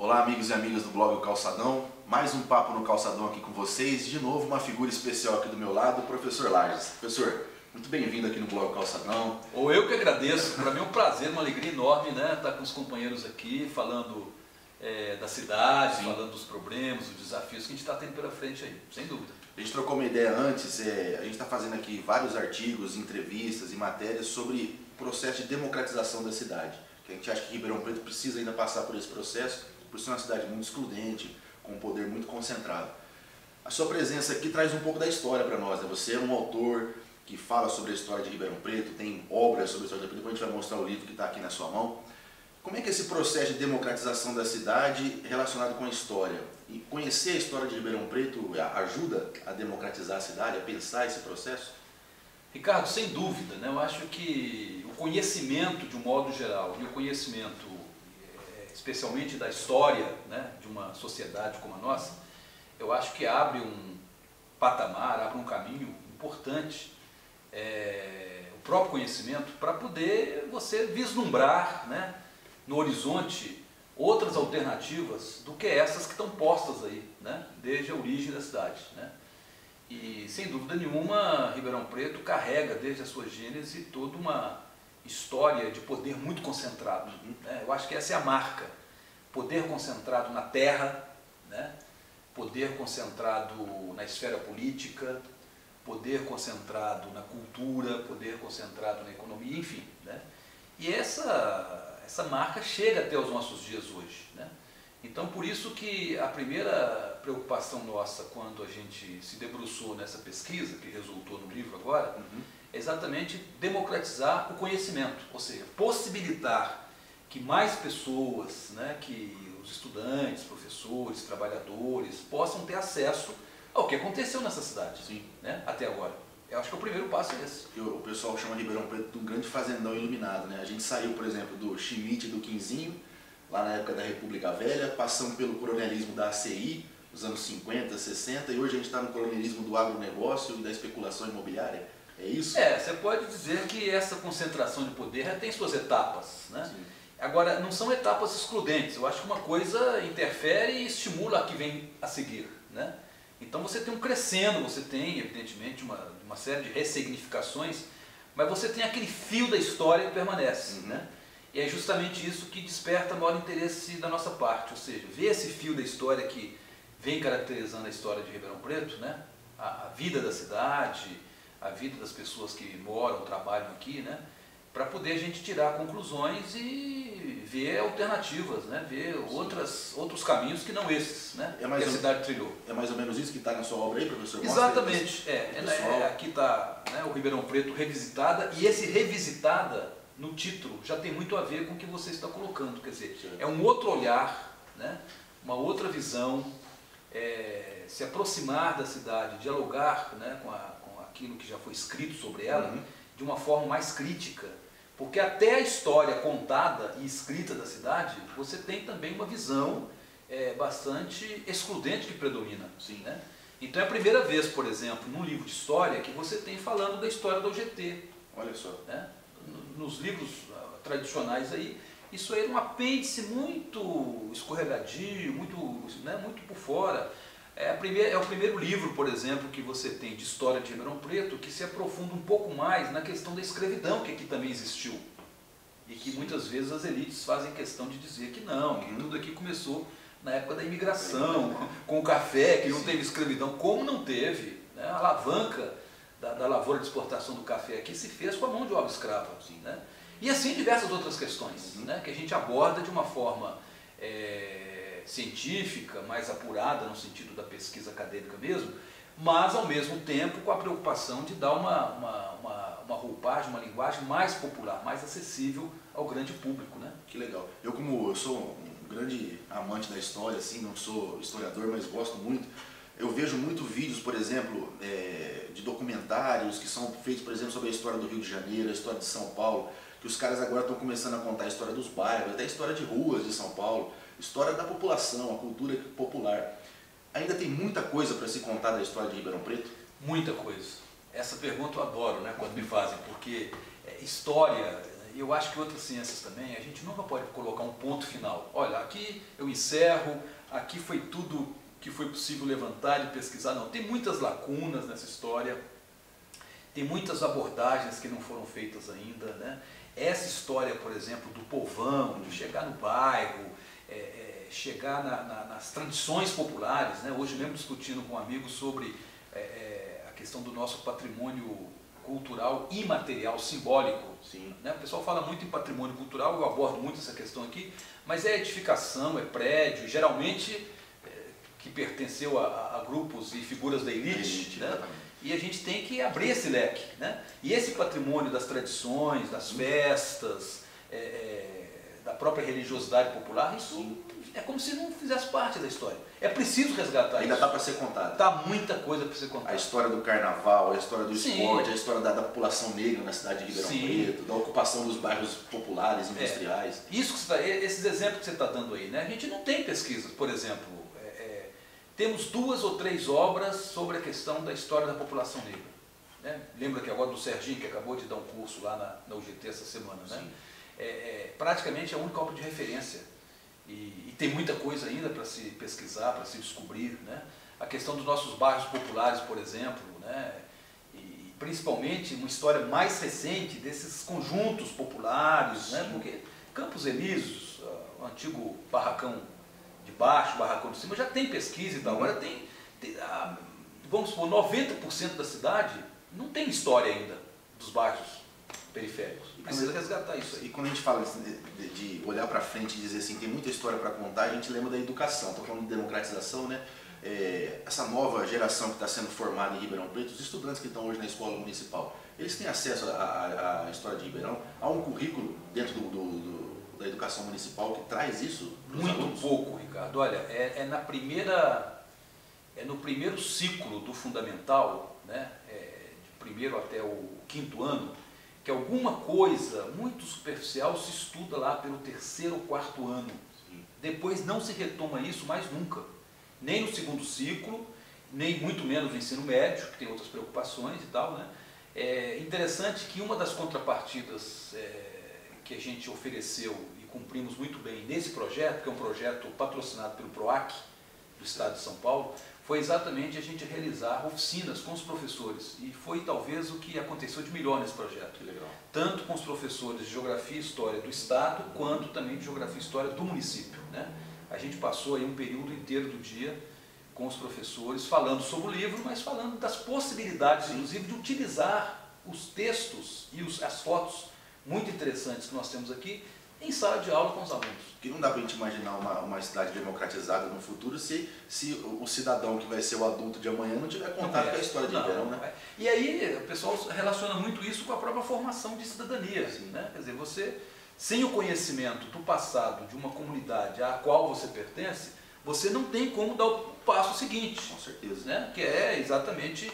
Olá amigos e amigas do blog O Calçadão, mais um papo no Calçadão aqui com vocês, de novo uma figura especial aqui do meu lado, o professor Lages. Professor, muito bem-vindo aqui no blog O Calçadão. Ou eu que agradeço, para mim é um prazer, uma alegria enorme, né, estar com os companheiros aqui, falando da cidade, Sim, falando dos problemas, dos desafios que a gente está tendo pela frente aí, sem dúvida. A gente trocou uma ideia antes, a gente está fazendo aqui vários artigos, entrevistas e matérias sobre o processo de democratização da cidade. Que a gente acha que Ribeirão Preto precisa ainda passar por esse processo, por ser uma cidade muito excludente, com um poder muito concentrado. A sua presença aqui traz um pouco da história para nós, né? Você é um autor que fala sobre a história de Ribeirão Preto, tem obras sobre a história de Ribeirão Preto, depois a gente vai mostrar o livro que está aqui na sua mão. Como é que é esse processo de democratização da cidade relacionado com a história? E conhecer a história de Ribeirão Preto ajuda a democratizar a cidade, a pensar esse processo? Ricardo, sem dúvida, né? Eu acho que o conhecimento de um modo geral e o conhecimento especialmente da história, né, de uma sociedade como a nossa, eu acho que abre um patamar, abre um caminho importante, o próprio conhecimento, para poder você vislumbrar, né, no horizonte outras alternativas do que essas que estão postas aí, né, desde a origem da cidade, né? E sem dúvida nenhuma Ribeirão Preto carrega desde a sua gênese toda uma história de poder muito concentrado, né? Eu acho que essa é a marca, poder concentrado na terra, né? Poder concentrado na esfera política, poder concentrado na cultura, poder concentrado na economia, enfim, né? E essa marca chega até os nossos dias hoje, né? Então por isso que a primeira preocupação nossa quando a gente se debruçou nessa pesquisa, que resultou no livro agora, é exatamente democratizar o conhecimento, ou seja, possibilitar que mais pessoas, né, que os estudantes, professores, trabalhadores, possam ter acesso ao que aconteceu nessa cidade. Sim. Né, até agora. Eu acho que o primeiro passo é esse. O pessoal chama Ribeirão Preto de um grande fazendão iluminado, né? A gente saiu, por exemplo, do Schmidt e do Quinzinho, lá na época da República Velha, passamos pelo coronelismo da ACI, nos anos 50, 60, e hoje a gente está no coronelismo do agronegócio e da especulação imobiliária. É isso? Você pode dizer que essa concentração de poder tem suas etapas, né? Sim. Agora, não são etapas excludentes. Eu acho que uma coisa interfere e estimula a que vem a seguir, né? Então você tem um crescendo, você tem, evidentemente, uma série de ressignificações, mas você tem aquele fio da história que permanece, né? E é justamente isso que desperta maior interesse da nossa parte, ou seja, ver esse fio da história que vem caracterizando a história de Ribeirão Preto, né? A vida da cidade, a vida das pessoas que moram, trabalham aqui, né? Para poder a gente tirar conclusões e ver alternativas, né? Ver outros caminhos que não esses, né? Que a cidade trilhou. É mais ou menos isso que está na sua obra aí, professor? Exatamente. Aqui está, né, o Ribeirão Preto revisitada, e esse revisitada no título já tem muito a ver com o que você está colocando, quer dizer, é um outro olhar, né? Uma outra visão, se aproximar da cidade, dialogar, né, com aquilo que já foi escrito sobre ela, de uma forma mais crítica, porque até a história contada e escrita da cidade, você tem também uma visão bastante excludente que predomina. Sim. Né? Então é a primeira vez, por exemplo, num livro de história que você tem falando da história da UGT. Olha só. Né? Nos livros tradicionais aí, isso aí é um apêndice muito escorregadio, muito por fora. É o primeiro livro, por exemplo, que você tem de história de Ribeirão Preto que se aprofunda um pouco mais na questão da escravidão, que aqui também existiu. E que muitas vezes as elites fazem questão de dizer que não, que tudo aqui começou na época da imigração, com o café, que não teve escravidão. Como não teve, né? A alavanca da lavoura de exportação do café aqui se fez com a mão de obra escrava. Né? E assim diversas outras questões, né? Que a gente aborda de uma forma científica, mais apurada no sentido da pesquisa acadêmica mesmo, mas ao mesmo tempo com a preocupação de dar uma roupagem, uma linguagem mais popular, mais acessível ao grande público, né? Que legal. Eu sou um grande amante da história, assim, não sou historiador, mas gosto muito. Eu vejo muito vídeos, por exemplo, de documentários que são feitos, por exemplo, sobre a história do Rio de Janeiro, a história de São Paulo, que os caras agora estão começando a contar a história dos bairros, até a história de ruas de São Paulo, história da população, a cultura popular. Ainda tem muita coisa para se contar da história de Ribeirão Preto? Muita coisa. Essa pergunta eu adoro, né, quando me fazem, porque história eu acho que outras ciências também, a gente nunca pode colocar um ponto final. Olha, aqui eu encerro, aqui foi tudo que foi possível levantar e pesquisar. Não, tem muitas lacunas nessa história, tem muitas abordagens que não foram feitas ainda, né? Essa história, por exemplo, do povão, de chegar no bairro, chegar nas tradições populares, né? Hoje mesmo discutindo com um amigo sobre a questão do nosso patrimônio cultural imaterial, simbólico. Sim. Né? O pessoal fala muito em patrimônio cultural, eu abordo muito essa questão aqui, mas é edificação, é prédio, geralmente que pertenceu a grupos e figuras da elite, né? E a gente tem que abrir esse leque, né? E esse patrimônio das tradições, das festas, da própria religiosidade popular, isso é como se não fizesse parte da história. É preciso resgatar Ainda está para ser contado. Está muita coisa para ser contada. A história do carnaval, a história do esporte, a história da população negra na cidade de Ribeirão Preto, da ocupação dos bairros populares, industriais. Esses exemplos que você está dando aí, né? A gente não tem pesquisas, por exemplo, temos 2 ou 3 obras sobre a questão da história da população negra. Né? Lembra que agora do Serginho, que acabou de dar um curso lá na UGT essa semana, né? Praticamente é a única obra de referência. E tem muita coisa ainda para se pesquisar, para se descobrir, né? A questão dos nossos bairros populares, por exemplo, né? E principalmente uma história mais recente desses conjuntos populares, né? Porque Campos Elíseos, o antigo barracão de baixo, barracão de cima, já tem pesquisa e tal. Agora vamos supor, 90% da cidade não tem história ainda dos bairros periféricos. Precisa resgatar isso aí. E quando a gente fala de olhar para frente e dizer assim, tem muita história para contar, a gente lembra da educação. Estou falando de democratização, né? Essa nova geração que está sendo formada em Ribeirão Preto, os estudantes que estão hoje na escola municipal, eles têm acesso à história de Ribeirão, a um currículo dentro da educação municipal que traz isso? Muito pouco, Ricardo. Olha, no primeiro ciclo do fundamental, né? De primeiro até o 5º ano, que alguma coisa muito superficial se estuda lá pelo 3º ou 4º ano. Sim. Depois não se retoma isso mais nunca. Nem no 2º ciclo, nem muito menos no ensino médio, que tem outras preocupações e tal, né? É interessante que uma das contrapartidas que a gente ofereceu e cumprimos muito bem nesse projeto, que é um projeto patrocinado pelo PROAC, do Estado de São Paulo, foi exatamente a gente realizar oficinas com os professores. E foi talvez o que aconteceu de melhor nesse projeto. Legal. Tanto com os professores de Geografia e História do Estado, quanto também de Geografia e História do município, né? A gente passou aí um período inteiro do dia com os professores falando sobre o livro, mas falando das possibilidades, inclusive, de utilizar os textos e as fotos muito interessantes que nós temos aqui em sala de aula com os alunos. Que não dá para a gente imaginar uma cidade democratizada no futuro se o cidadão que vai ser o adulto de amanhã não tiver contato com a história de Ribeirão, né? E aí o pessoal relaciona muito isso com a própria formação de cidadania, né? Quer dizer, você, sem o conhecimento do passado de uma comunidade à qual você pertence, você não tem como dar o passo seguinte. Com certeza. Né? Que é exatamente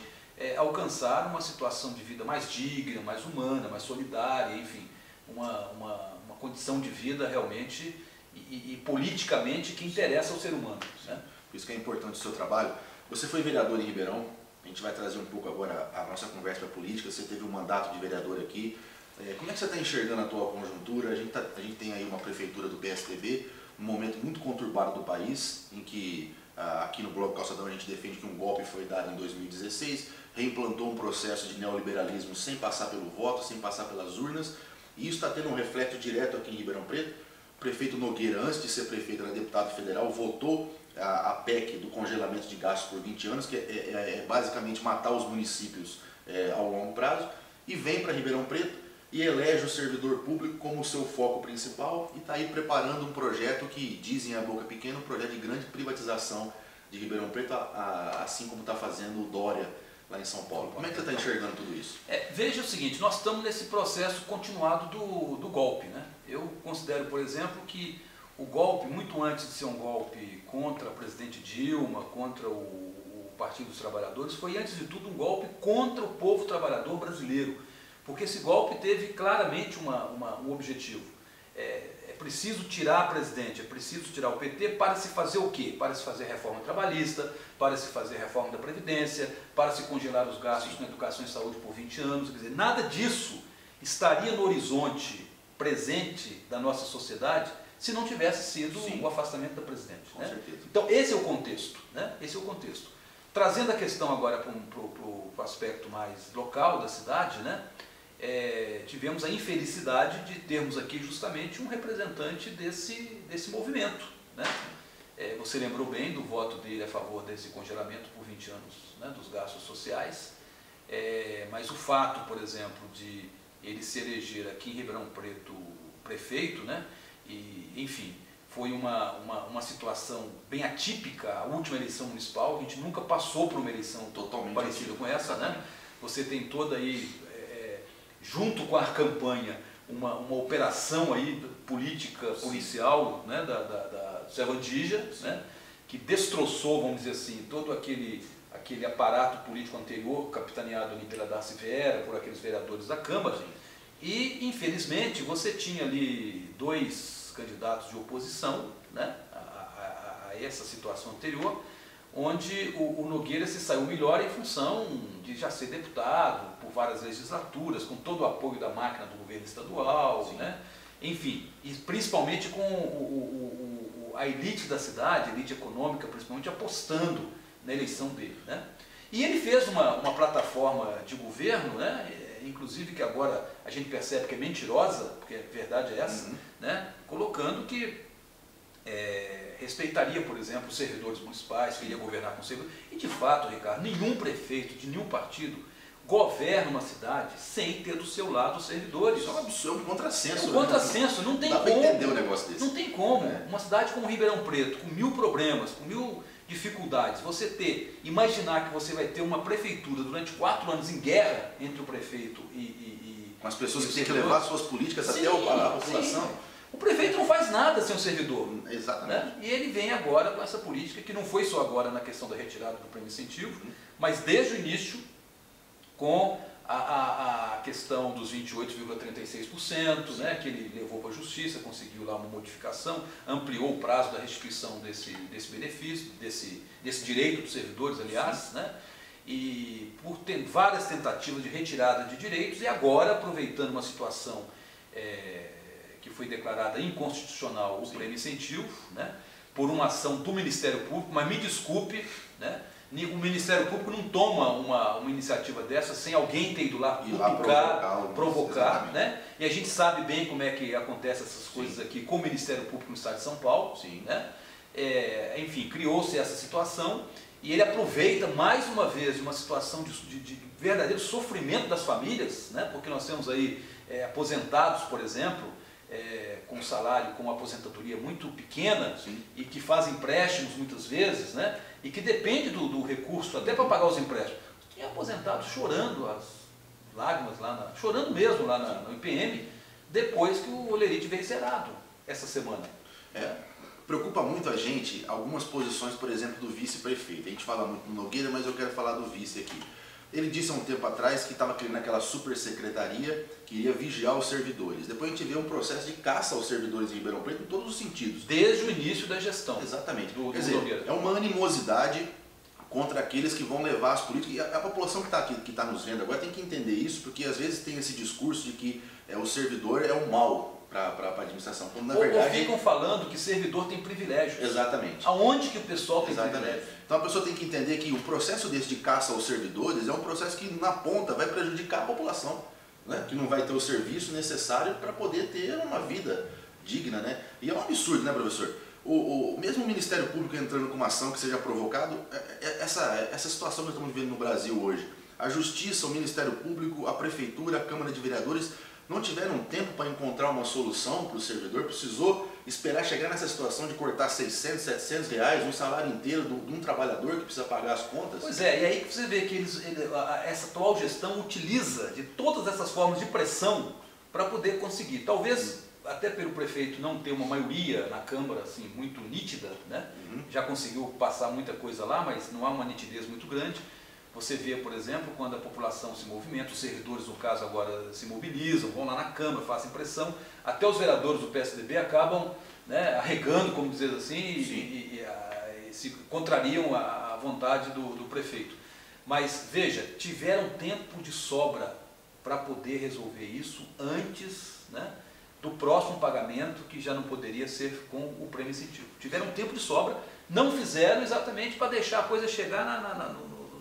alcançar uma situação de vida mais digna, mais humana, mais solidária, enfim, uma condição de vida realmente e politicamente que interessa ao ser humano. Né? Por isso que é importante o seu trabalho. Você foi vereador em Ribeirão, a gente vai trazer um pouco agora a nossa conversa para a política, você teve um mandato de vereador aqui. Como é que você está enxergando a atual conjuntura? A gente tem aí uma prefeitura do PSDB, um momento muito conturbado do país, em que aqui no Bloco Calçadão a gente defende que um golpe foi dado em 2016, reimplantou um processo de neoliberalismo sem passar pelo voto, sem passar pelas urnas, e isso está tendo um reflexo direto aqui em Ribeirão Preto. O prefeito Nogueira, antes de ser prefeito, era deputado federal, votou a PEC do congelamento de gastos por 20 anos, que é basicamente matar os municípios ao longo prazo, e vem para Ribeirão Preto e elege o servidor público como seu foco principal e está aí preparando um projeto que, dizem a boca pequena, um projeto de grande privatização de Ribeirão Preto, assim como está fazendo o Dória lá em São Paulo. Como é que você está enxergando tudo isso? Veja o seguinte, nós estamos nesse processo continuado do golpe, né? Eu considero, por exemplo, que o golpe, muito antes de ser um golpe contra a presidente Dilma, contra o Partido dos Trabalhadores, foi antes de tudo um golpe contra o povo trabalhador brasileiro, porque esse golpe teve claramente um objetivo. É preciso tirar a presidente, é preciso tirar o PT para se fazer o quê? Para se fazer reforma trabalhista, para se fazer reforma da Previdência, para se congelar os gastos com educação e saúde por 20 anos. Quer dizer, nada disso estaria no horizonte presente da nossa sociedade se não tivesse sido Sim. o afastamento da presidente. Com Né? certeza. Então esse é o contexto. Né? Esse é o contexto. Trazendo a questão agora para o aspecto mais local da cidade, né? Tivemos a infelicidade de termos aqui justamente um representante desse movimento. Né? Você lembrou bem do voto dele a favor desse congelamento por 20 anos, né, dos gastos sociais, mas o fato, por exemplo, de ele se eleger aqui em Ribeirão Preto prefeito, né, e, enfim, foi uma situação bem atípica, a última eleição municipal. A gente nunca passou por uma eleição Totalmente parecida com essa. Né? Você tem toda aí, junto com a campanha, uma operação aí política, policial, né, da Serra Andija, né, que destroçou, vamos dizer assim, todo aquele aparato político anterior, capitaneado ali pela Darcy Vera, por aqueles vereadores da Câmara. Sim. E, infelizmente, você tinha ali dois candidatos de oposição, né, a essa situação anterior, onde o Nogueira se saiu melhor em função de já ser deputado por várias legislaturas, com todo o apoio da máquina do governo estadual, né? Enfim, e principalmente com a elite da cidade, a elite econômica principalmente, apostando na eleição dele. Né? E ele fez uma plataforma de governo, né? Inclusive que agora a gente percebe que é mentirosa, porque a verdade é essa, né? Colocando que respeitaria, por exemplo, os servidores municipais, que iria governar com servidores. E de fato, Ricardo, nenhum prefeito de nenhum partido governa uma cidade sem ter do seu lado os servidores. Isso é um absurdo, um contrassenso. É um contrassenso, não tem como. Dá para entender um negócio desse. Não tem como. Uma cidade como Ribeirão Preto, com 1000 problemas, com 1000 dificuldades, imaginar que você vai ter uma prefeitura durante 4 anos em guerra entre o prefeito com as pessoas e que têm que levar suas políticas até a população. Sim. O prefeito não faz nada sem o servidor. Exatamente. Né? E ele vem agora com essa política, que não foi só agora na questão da retirada do prêmio incentivo, mas desde o início, com a questão dos 28,36%, né, que ele levou para a justiça, conseguiu lá uma modificação, ampliou o prazo da restituição desse benefício, desse direito dos servidores, aliás, né, e por ter várias tentativas de retirada de direitos, e agora, aproveitando uma situação que foi declarada inconstitucional, o prêmio incentivo, né, por uma ação do Ministério Público, mas me desculpe, né, o Ministério Público não toma uma iniciativa dessa sem alguém ter ido lá provocar, né? E a gente sabe bem como é que acontecem essas coisas aqui com o Ministério Público no Estado de São Paulo. Sim. Né? Enfim, criou-se essa situação e ele aproveita mais uma vez uma situação de verdadeiro sofrimento das famílias, né? Porque nós temos aí aposentados, por exemplo, com um salário, com uma aposentadoria muito pequena. Sim. E que fazem empréstimos muitas vezes, né? E que depende do recurso até para pagar os empréstimos. Tinha aposentados chorando as lágrimas, chorando mesmo lá no IPM, depois que o Olerite veio zerado essa semana. Preocupa muito a gente algumas posições, por exemplo, do vice-prefeito. A gente fala muito no Nogueira, mas eu quero falar do vice aqui. Ele disse há um tempo atrás que estava criando aquela super secretaria que iria vigiar os servidores. Depois a gente vê um processo de caça aos servidores em Ribeirão Preto em todos os sentidos. Desde o início da gestão. Exatamente. Quer dizer, é uma animosidade contra aqueles que vão levar as políticas. E a população que está nos vendo agora tem que entender isso, porque às vezes tem esse discurso de que o servidor é o mal para a administração. Quando, na verdade, ou ficam falando que servidor tem privilégios. Exatamente. Aonde que o pessoal tem privilégio? Então a pessoa tem que entender que o processo desse de caça aos servidores é um processo que na ponta vai prejudicar a população, né? Que não vai ter o serviço necessário para poder ter uma vida digna, né? E é um absurdo, né, professor? Mesmo o Ministério Público entrando com uma ação que seja provocado, essa situação que nós estamos vivendo no Brasil hoje, a Justiça, o Ministério Público, a Prefeitura, a Câmara de Vereadores não tiveram tempo para encontrar uma solução para o servidor, precisou esperar chegar nessa situação de cortar 600, 700 reais, um salário inteiro de um trabalhador que precisa pagar as contas. Pois e aí que você vê que essa atual gestão utiliza de todas essas formas de pressão para poder conseguir. Talvez até pelo prefeito não ter uma maioria na Câmara assim, muito nítida, né? Já conseguiu passar muita coisa lá, mas não há uma nitidez muito grande. Você vê, por exemplo, quando a população se movimenta, os servidores, no caso, agora se mobilizam, vão lá na Câmara, fazem pressão, até os vereadores do PSDB acabam, né, arregando, como dizer assim, e se contrariam a vontade do prefeito. Mas, veja, tiveram tempo de sobra para poder resolver isso antes, né, do próximo pagamento, que já não poderia ser com o prêmio incentivo. Tiveram tempo de sobra, não fizeram exatamente para deixar a coisa chegar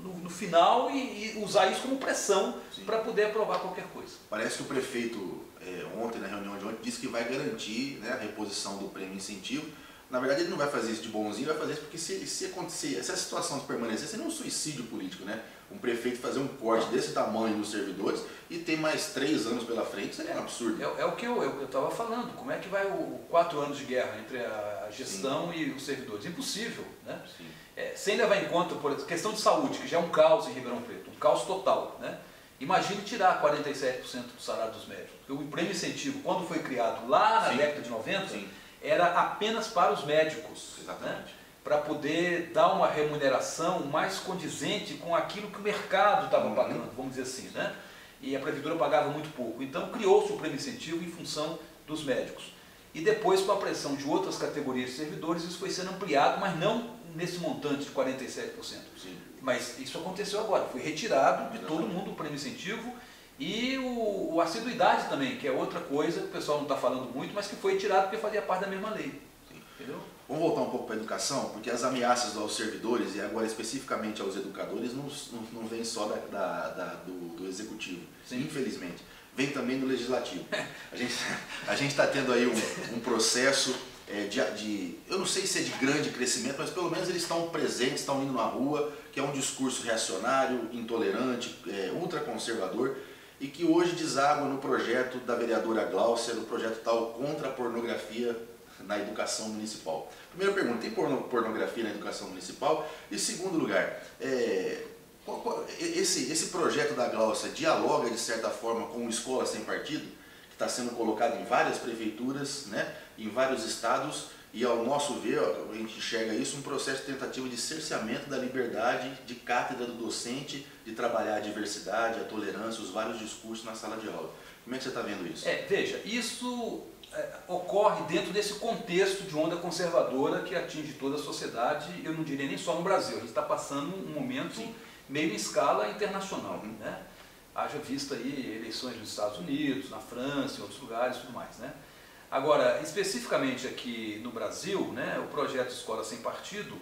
no final e usar isso como pressão para poder aprovar qualquer coisa. Parece que o prefeito, ontem, na reunião de ontem, disse que vai garantir, né, a reposição do prêmio incentivo. Na verdade, ele não vai fazer isso de bonzinho, vai fazer isso porque se acontecer, se a situação se permanecer, seria um suicídio político, né? Um prefeito fazer um corte desse tamanho nos servidores e ter mais 3 anos pela frente, seria um absurdo. É o que eu estava falando. Como é que vai 4 anos de guerra entre a gestão e os servidores? Impossível, né? Sem levar em conta, por exemplo, questão de saúde, que já é um caos em Ribeirão Preto, um caos total, né? Imagine tirar 47% do salário dos médicos. Porque o prêmio incentivo, quando foi criado lá na década de 90, era apenas para os médicos, né? Para poder dar uma remuneração mais condizente com aquilo que o mercado estava pagando, vamos dizer assim, né? E a prefeitura pagava muito pouco. Então criou-se o prêmio incentivo em função dos médicos. E depois, com a pressão de outras categorias de servidores, isso foi sendo ampliado, mas não nesse montante de 47%. Mas isso aconteceu agora, foi retirado de todo mundo o prêmio incentivo e o assiduidade também, que é outra coisa que o pessoal não está falando muito, mas que foi tirado porque fazia parte da mesma lei. Entendeu? Vamos voltar um pouco para a educação, porque as ameaças aos servidores, e agora especificamente aos educadores, não vêm só do executivo, infelizmente. Vem também do legislativo. A gente está tendo aí um processo eu não sei se é de grande crescimento, mas pelo menos eles estão presentes, estão indo na rua, que é um discurso reacionário, intolerante, ultraconservador, e que hoje deságua no projeto da vereadora Gláucia, no projeto tal contra a pornografia na educação municipal. Primeira pergunta, tem pornografia na educação municipal? E segundo lugar, esse projeto da Gláucia dialoga de certa forma com o Escola Sem Partido, que está sendo colocado em várias prefeituras, né, em vários estados, e ao nosso ver, a gente enxerga isso, um processo de tentativa de cerceamento da liberdade de cátedra do docente, de trabalhar a diversidade, a tolerância, os vários discursos na sala de aula. Como é que você está vendo isso? Veja, isso ocorre dentro desse contexto de onda conservadora que atinge toda a sociedade, eu não diria nem só no Brasil, a gente está passando um momento meio em escala internacional, né? Haja vista aí eleições nos Estados Unidos, na França, em outros lugares e tudo mais, né? Agora, especificamente aqui no Brasil, né, o projeto Escola Sem Partido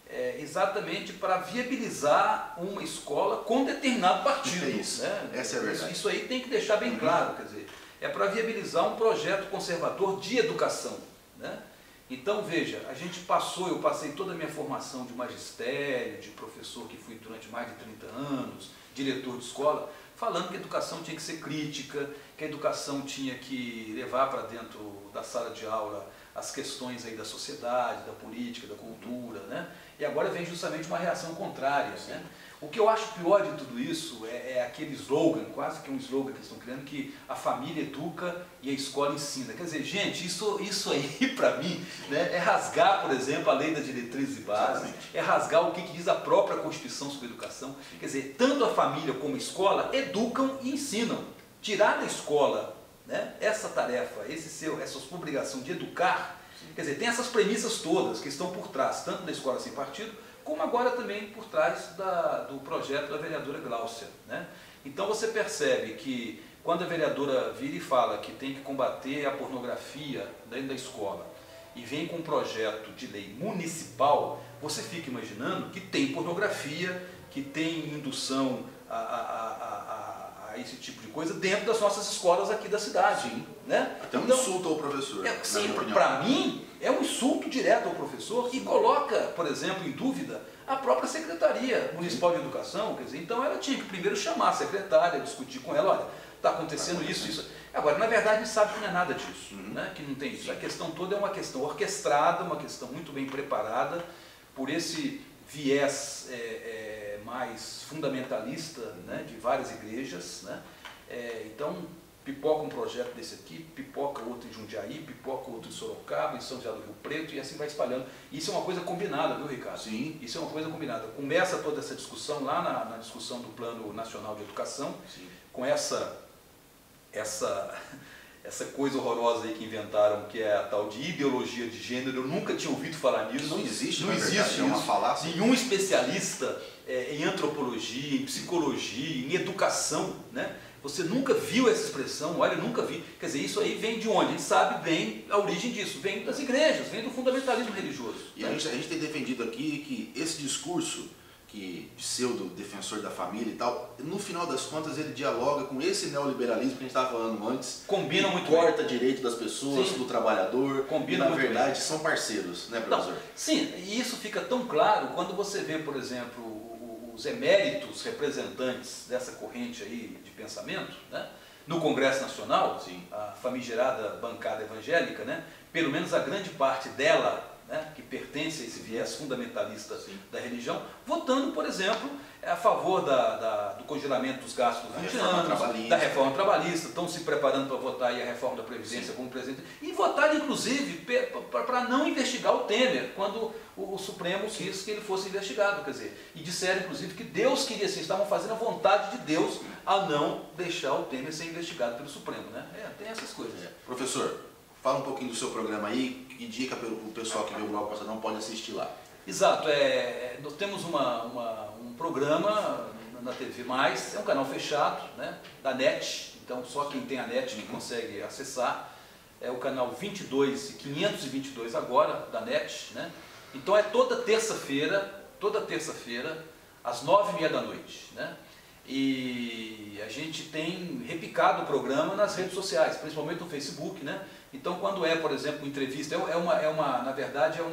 é exatamente para viabilizar uma escola com determinado partido. É isso, né? Essa é a verdade. Isso aí tem que deixar bem claro, quer dizer, é para viabilizar um projeto conservador de educação, né? Então, veja, eu passei toda a minha formação de magistério, de professor que fui durante mais de 30 anos, diretor de escola, falando que a educação tinha que ser crítica, que a educação tinha que levar para dentro da sala de aula as questões aí da sociedade, da política, da cultura, né? E agora vem justamente uma reação contrária, né? O que eu acho pior de tudo isso é aquele slogan, quase que um slogan que eles estão criando, que a família educa e a escola ensina. Quer dizer, gente, isso aí para mim, né, é rasgar, por exemplo, a lei da diretriz e base, é rasgar o que diz a própria Constituição sobre educação. Quer dizer, tanto a família como a escola educam e ensinam. Tirar da escola, né, essa tarefa, essa sua obrigação de educar, quer dizer, tem essas premissas todas que estão por trás, tanto da Escola Sem Partido, como agora também por trás do projeto da vereadora Gláucia, né? Então você percebe que quando a vereadora vira e fala que tem que combater a pornografia dentro da escola e vem com um projeto de lei municipal, você fica imaginando que tem pornografia, que tem indução a esse tipo de coisa dentro das nossas escolas aqui da cidade. Né? Até um insulto ao professor. Sim, para mim é um insulto direto ao professor e coloca, por exemplo, em dúvida a própria Secretaria Municipal de Educação. Quer dizer, então ela tinha que primeiro chamar a secretária, discutir com ela, olha, está acontecendo isso. Agora, na verdade, a gente sabe que não é nada disso, né? Que não tem isso. A questão toda é uma questão orquestrada, uma questão muito bem preparada por esse viés mais fundamentalista, né, de várias igrejas, né? Então, pipoca um projeto desse aqui, pipoca outro em Jundiaí, pipoca outro em Sorocaba, em São José do Rio Preto, e assim vai espalhando. Isso é uma coisa combinada, viu, Ricardo? Sim. Isso é uma coisa combinada. Começa toda essa discussão lá na discussão do Plano Nacional de Educação, com essa coisa horrorosa aí que inventaram, que é a tal de ideologia de gênero. Eu nunca tinha ouvido falar nisso. Não existe, não existe verdade, isso. É uma falácia. Nenhum especialista em antropologia, em psicologia, em educação, né, Você nunca viu essa expressão, olha, eu nunca vi. Quer dizer, isso aí vem de onde? A gente sabe bem a origem disso, vem das igrejas, vem do fundamentalismo religioso. E a gente tem defendido aqui que esse discurso pseudo-defensor da família e tal, no final das contas ele dialoga com esse neoliberalismo que a gente estava falando antes. Combina muito corta direito das pessoas, sim, do trabalhador. combina e, na muito verdade, bem, são parceiros, né, professor? Não, sim, e isso fica tão claro quando você vê, por exemplo, os eméritos representantes dessa corrente aí de pensamento, né, no Congresso Nacional, sim, a famigerada bancada evangélica, né, pelo menos a grande parte dela, né, que pertence a esse viés fundamentalista, sim, da religião, votando, por exemplo, a favor do congelamento dos gastos dos 20 anos, da reforma trabalhista, estão se preparando para votar aí a reforma da Previdência, sim, como presidente, e votaram, inclusive, para não investigar o Temer, quando o Supremo quis que ele fosse investigado, quer dizer, e disseram, inclusive, que Deus queria, assim, estavam fazendo a vontade de Deus a não deixar o Temer ser investigado pelo Supremo, né? Tem essas coisas. Professor, fala um pouquinho do seu programa aí, que dica para o pessoal que vê o Bloco Calçadão pode assistir lá. Exato, nós temos um programa na TV+, é um canal fechado, né, da NET, então só quem tem a NET que consegue acessar, é o canal 22 e 522 agora, da NET, né, então é toda terça-feira, às 9h30 da noite, né, e a gente tem repicado o programa nas redes sociais, principalmente no Facebook, né, então quando por exemplo, entrevista, na verdade é um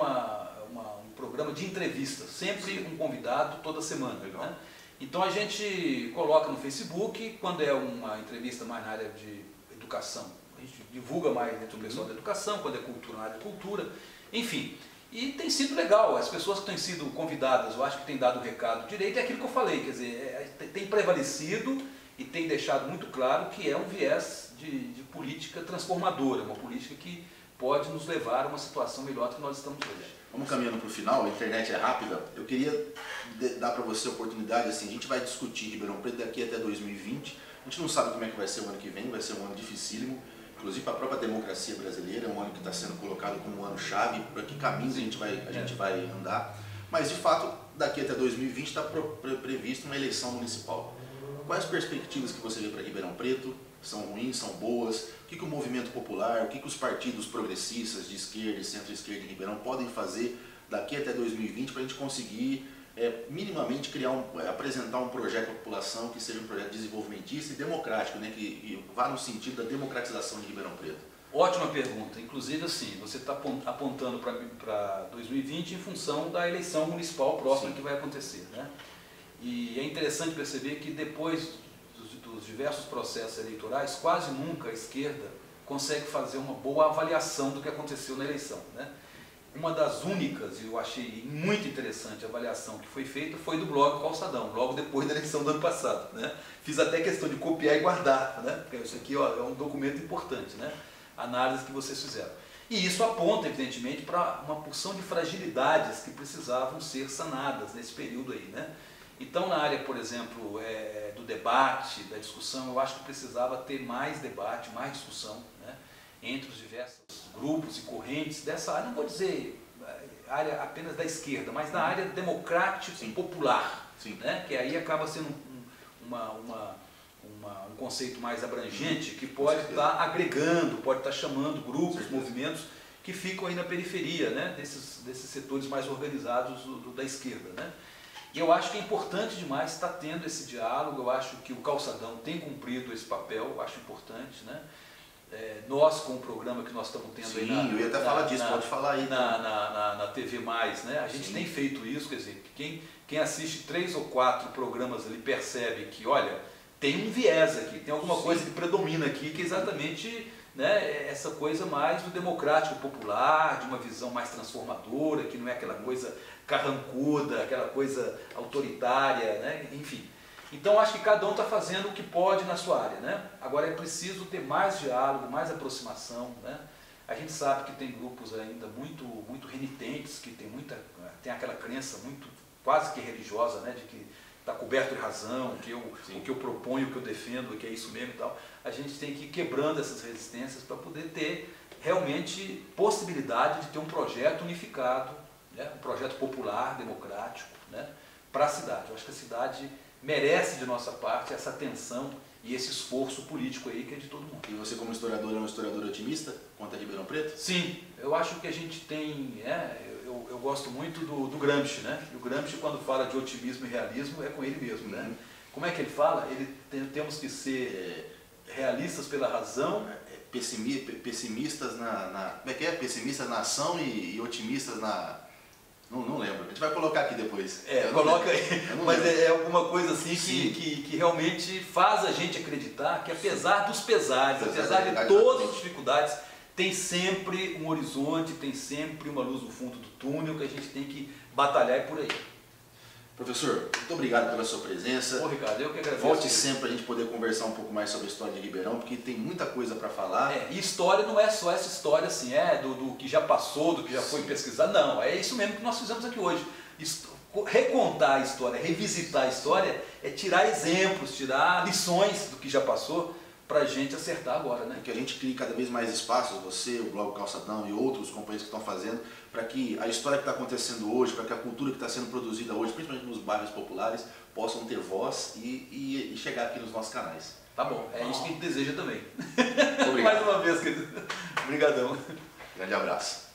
programa de entrevistas, sempre um convidado toda semana, né? Então a gente coloca no Facebook, quando é uma entrevista mais na área de educação, a gente divulga mais entre o pessoal da educação, quando é cultura, na área de cultura, enfim. E tem sido legal, as pessoas que têm sido convidadas, eu acho que têm dado o recado direito, é aquilo que eu falei, quer dizer, tem prevalecido e tem deixado muito claro que é um viés de política transformadora, uma política que pode nos levar a uma situação melhor do que nós estamos hoje. Vamos caminhando para o final, a internet é rápida. Eu queria dar para você a oportunidade, assim, a gente vai discutir Ribeirão Preto daqui até 2020. A gente não sabe como é que vai ser o ano que vem, vai ser um ano dificílimo, inclusive para a própria democracia brasileira, é um ano que está sendo colocado como um ano-chave, para que caminhos a gente vai andar. Mas, de fato, daqui até 2020 está prevista uma eleição municipal. Quais perspectivas que você vê para Ribeirão Preto? São ruins, são boas? O que o movimento popular, o que os partidos progressistas de esquerda e centro-esquerda em Ribeirão podem fazer daqui até 2020 para a gente conseguir minimamente apresentar um projeto à população que seja um projeto desenvolvimentista e democrático, né, que vá no sentido da democratização de Ribeirão Preto? Ótima pergunta. Inclusive, assim, você está apontando para 2020 em função da eleição municipal próxima, sim, que vai acontecer, né? E é interessante perceber que depois dos diversos processos eleitorais, quase nunca a esquerda consegue fazer uma boa avaliação do que aconteceu na eleição, né? Uma das únicas, e eu achei muito interessante a avaliação que foi feita, foi do blog Calçadão, logo depois da eleição do ano passado, né? Fiz até questão de copiar e guardar, né? Porque isso aqui, ó, é um documento importante, né? A análise que vocês fizeram. E isso aponta, evidentemente, para uma porção de fragilidades que precisavam ser sanadas nesse período aí, né? Então, na área, por exemplo, do debate, da discussão, eu acho que precisava ter mais debate, mais discussão, né, entre os diversos grupos e correntes dessa área, não vou dizer área apenas da esquerda, mas da área democrática e popular, né, que aí acaba sendo um conceito mais abrangente, que pode estar agregando, pode estar chamando grupos, movimentos que ficam aí na periferia, né, desses setores mais organizados da esquerda, né. E eu acho que é importante demais estar tendo esse diálogo, eu acho que o Calçadão tem cumprido esse papel, eu acho importante, né? Nós, com o programa que nós estamos tendo, sim, aí eu ia até falar disso, pode falar aí. Na TV+, né? A gente, sim, tem feito isso, quer dizer, quem assiste 3 ou 4 programas ali percebe que, olha, tem um viés aqui, tem alguma, sim, coisa que predomina aqui, que é exatamente, né, essa coisa mais do democrático popular, de uma visão mais transformadora, que não é aquela coisa carrancuda, aquela coisa autoritária, né? Enfim. Então acho que cada um está fazendo o que pode na sua área, né? Agora é preciso ter mais diálogo, mais aproximação, né? A gente sabe que tem grupos ainda muito renitentes, que tem aquela crença muito quase que religiosa, né, de que está coberto de razão, o que eu proponho, o que eu defendo, que é isso mesmo e tal. A gente tem que ir quebrando essas resistências para poder ter realmente possibilidade de ter um projeto unificado, né, um projeto popular, democrático, né, para a cidade. Eu acho que a cidade merece de nossa parte essa atenção e esse esforço político aí que é de todo mundo. E você, como historiador, é um historiador otimista quanto a Ribeirão Preto? Sim, eu acho que a gente tem, eu gosto muito do Gramsci, né? E o Gramsci, quando fala de otimismo e realismo, é com ele mesmo, né? Como é que ele fala? Temos que ser realistas pela razão. Pessimistas como é que é? Pessimistas na ação e otimistas na... Não lembro, a gente vai colocar aqui depois. Coloca aí, mas é alguma coisa assim que realmente faz a gente acreditar que apesar dos pesares, apesar de todas as dificuldades, tem sempre um horizonte, tem sempre uma luz no fundo do túnel que a gente tem que batalhar por aí. Professor, muito obrigado pela sua presença. Ô, Ricardo, eu que agradeço. Volte sempre para a gente poder conversar um pouco mais sobre a história de Ribeirão, porque tem muita coisa para falar. E história não é só essa história assim, do que já passou, do que já foi pesquisado, não. É isso mesmo que nós fizemos aqui hoje. Recontar a história, revisitar a história, é tirar exemplos, tirar lições do que já passou, para a gente acertar agora, né? Que a gente crie cada vez mais espaços, você, o Blog Calçadão e outros companheiros que estão fazendo, para que a história que está acontecendo hoje, para que a cultura que está sendo produzida hoje, principalmente nos bairros populares, possam ter voz e chegar aqui nos nossos canais. Tá bom, é isso que a gente deseja também. Obrigado. Mais uma vez, querido. Obrigadão. Grande abraço.